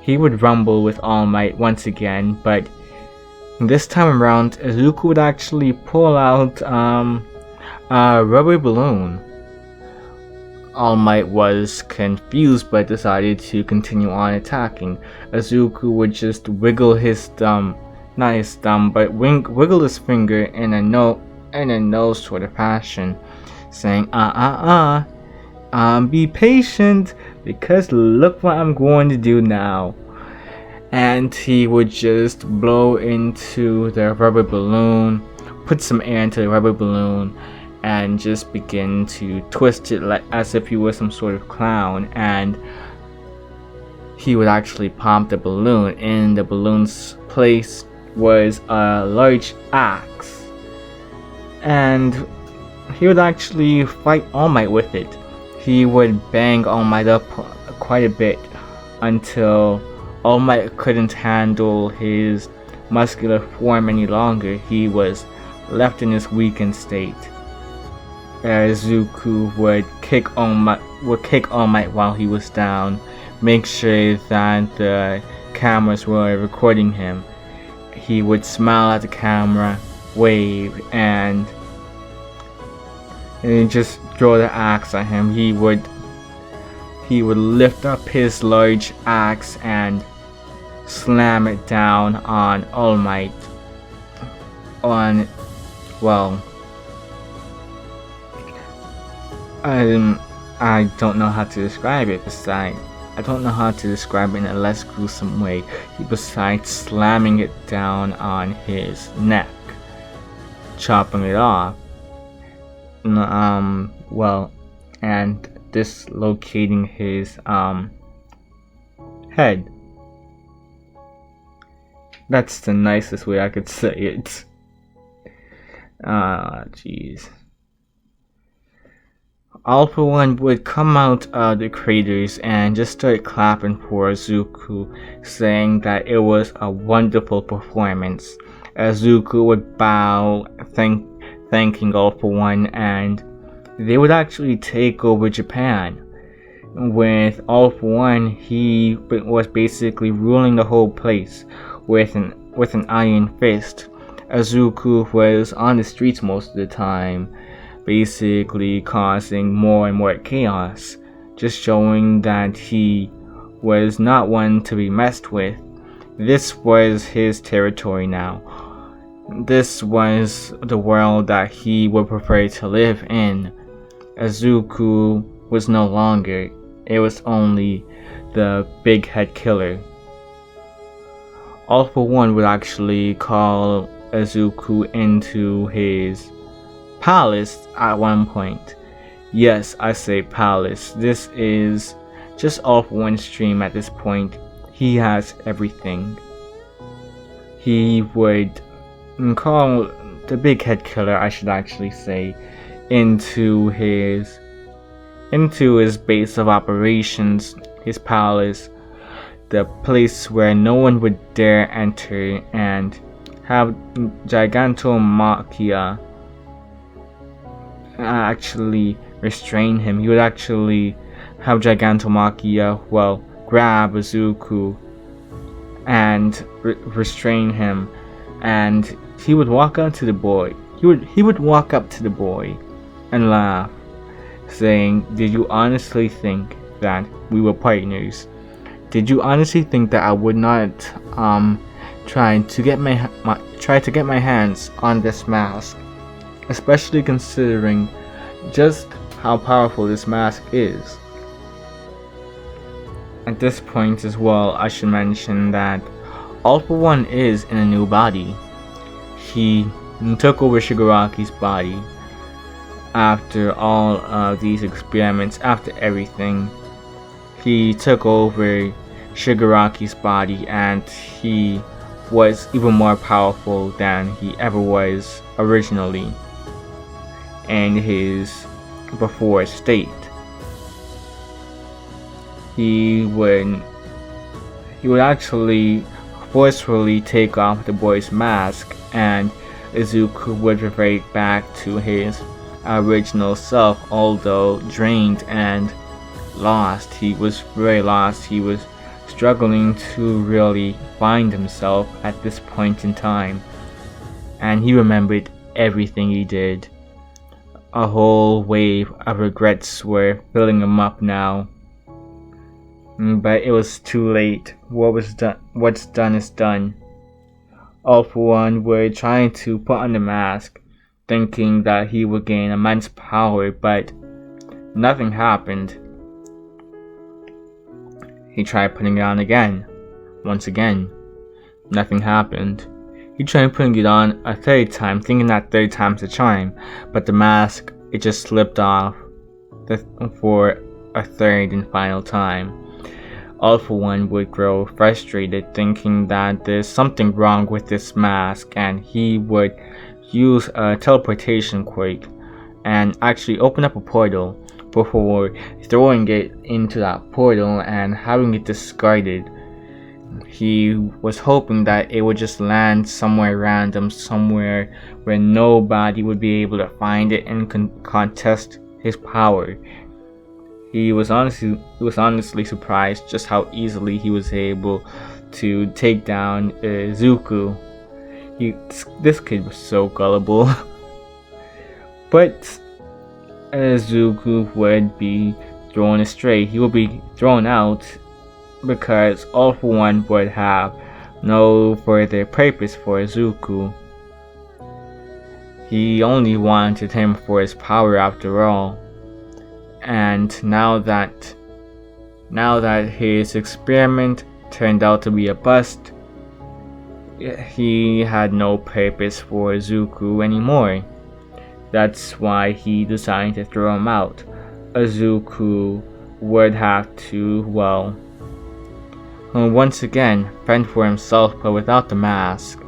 He would rumble with All Might once again, but this time around, Zuko would actually pull out a rubber balloon. All Might was confused but decided to continue on attacking. Zuko would just wiggle his thumb, not his thumb, but wiggle his finger in a no sort of fashion, saying, be patient, because look what I'm going to do now. And he would just blow into the rubber balloon, put some air into the rubber balloon, and just begin to twist it like as if he was some sort of clown, and he would actually pop the balloon. In the balloon's place was a large axe, and he would actually fight All Might with it. He would bang All Might up quite a bit until All Might couldn't handle his muscular form any longer. He was left in his weakened state. Zuko would kick All Might while he was down, make sure that the cameras were recording him. He would smile at the camera, wave, and just throw the axe at him. He would lift up his large axe and slam it down on All Might. I don't know how to describe it. I don't know how to describe it in a less gruesome way. Besides slamming it down on his neck, chopping it off. And dislocating his head. That's the nicest way I could say it. Jeez. Alpha One would come out of the craters and just start clapping for Zuko, saying that it was a wonderful performance. Zuko would bow, thanking Alpha One, and they would actually take over Japan. With Alpha One, he was basically ruling the whole place with an iron fist. Zuko was on the streets most of the time, basically causing more and more chaos, just showing that he was not one to be messed with. This was his territory now. This was the world that he would prefer to live in. Zuko was no longer. It was only the big head killer. Alpha One would actually call Izuku into his palace at one point. Yes, I say palace. This is just All For One's dream at this point. He has everything. He would call the big head killer, I should actually say, into his base of operations, his palace, the place where no one would dare enter, and have Gigantomachia actually restrain him. He would actually have Gigantomachia, grab Izuku and restrain him, and he would walk up to the boy. He would walk up to the boy and laugh, saying, "Did you honestly think that we were partners? Did you honestly think that I would not try to get my hands on this mask, especially considering just how powerful this mask is?" At this point as well, I should mention that All For One is in a new body. He took over Shigaraki's body after all of these experiments, after everything. He took over Shigaraki's body, and he was even more powerful than he ever was originally in his before state. He would actually forcefully take off the boy's mask, and Izuku would revert back to his original self, although drained and lost. He was very lost. He was struggling to really find himself at this point in time, and he remembered everything he did. A whole wave of regrets were filling him up now. But it was too late. What's done is done. All For One were trying to put on the mask, thinking that he would gain immense power, but nothing happened. He tried putting it on again. Once again, nothing happened. He tried putting it on a third time, thinking that third time's the charm, but the mask, it just slipped off for a third and final time. All For One would grow frustrated, thinking that there's something wrong with this mask, and he would use a teleportation quake and actually open up a portal before throwing it into that portal and having it discarded. He was hoping that it would just land somewhere random, somewhere where nobody would be able to find it and contest his power. He was honestly surprised just how easily he was able to take down Izuku. This kid was so gullible. But Izuku would be thrown astray. He would be thrown out because All For One would have no further purpose for Izuku. He only wanted him for his power after all. And now that his experiment turned out to be a bust, he had no purpose for Izuku anymore. That's why he decided to throw him out. Izuku would have to, once again fend for himself, but without the mask.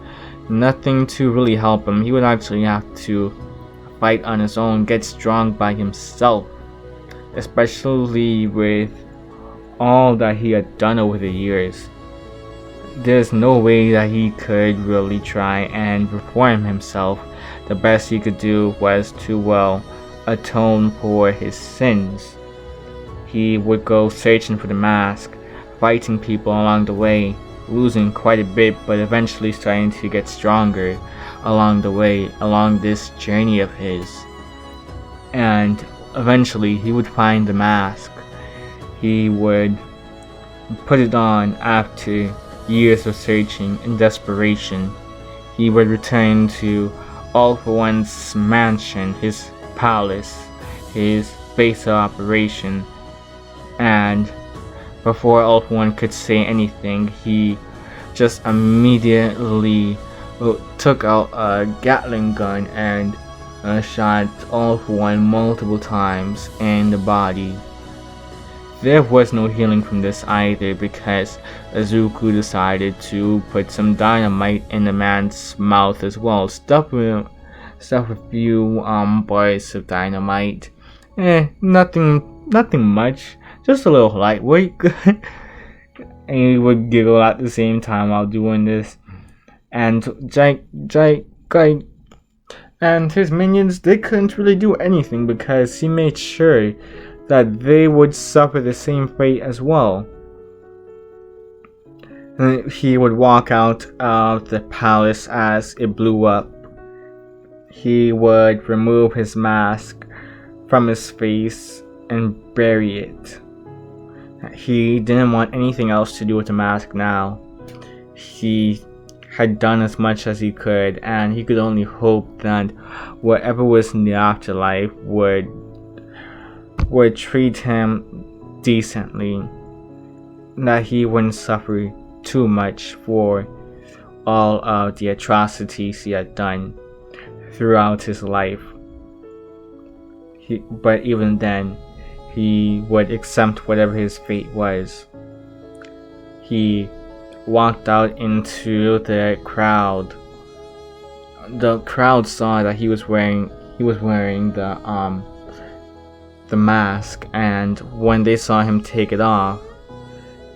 Nothing to really help him. He would actually have to fight on his own, get strong by himself. Especially with all that he had done over the years. There's no way that he could really try and reform himself. The best he could do was to, atone for his sins. He would go searching for the mask, fighting people along the way, losing quite a bit, but eventually starting to get stronger along the way, along this journey of his. And eventually, he would find the mask. He would put it on after years of searching and desperation. He would return to All For One's mansion, his palace, his base of operation, and before All For One could say anything, he just immediately took out a Gatling gun and shot All For One multiple times in the body. There was no healing from this either, because Izuku decided to put some dynamite in the man's mouth as well. Stuff with a few bars of dynamite. Nothing much. Just a little lightweight. And he would giggle at the same time while doing this. And and his minions, they couldn't really do anything because he made sure that they would suffer the same fate as well. And he would walk out of the palace as it blew up. He would remove his mask from his face and bury it. He didn't want anything else to do with the mask now. He had done as much as he could, and he could only hope that whatever was in the afterlife would treat him decently, that he wouldn't suffer too much for all of the atrocities he had done throughout his life. But even then, he would accept whatever his fate was. He walked out into the crowd. The crowd saw that he was wearing the mask, and when they saw him take it off,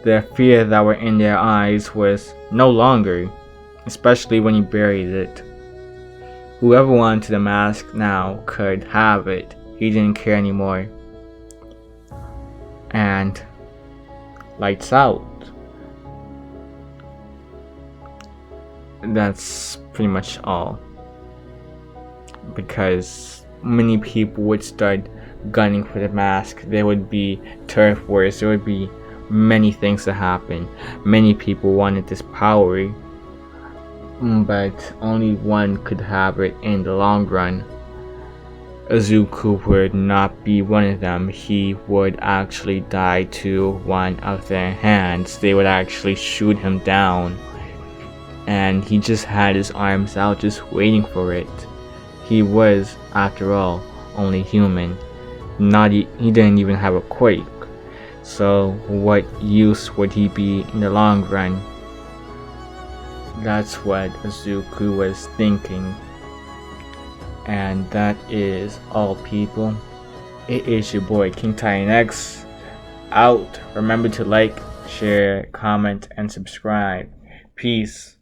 the fear that were in their eyes was no longer, especially when he buried it. Whoever wanted the mask now could have it. He didn't care anymore. And lights out. That's pretty much all. Because many people would start gunning for the mask. There would be turf wars. There would be many things to happen. Many people wanted this power, but only one could have it in the long run. Izuku would not be one of them. He would actually die to one of their hands. They would actually shoot him down, and he just had his arms out just waiting for it. He was, after all, only human. He didn't even have a quake. So what use would he be in the long run? That's what Izuku was thinking. And that is all, people. It is your boy King Titan X out. Remember to like, share, comment, and subscribe. Peace.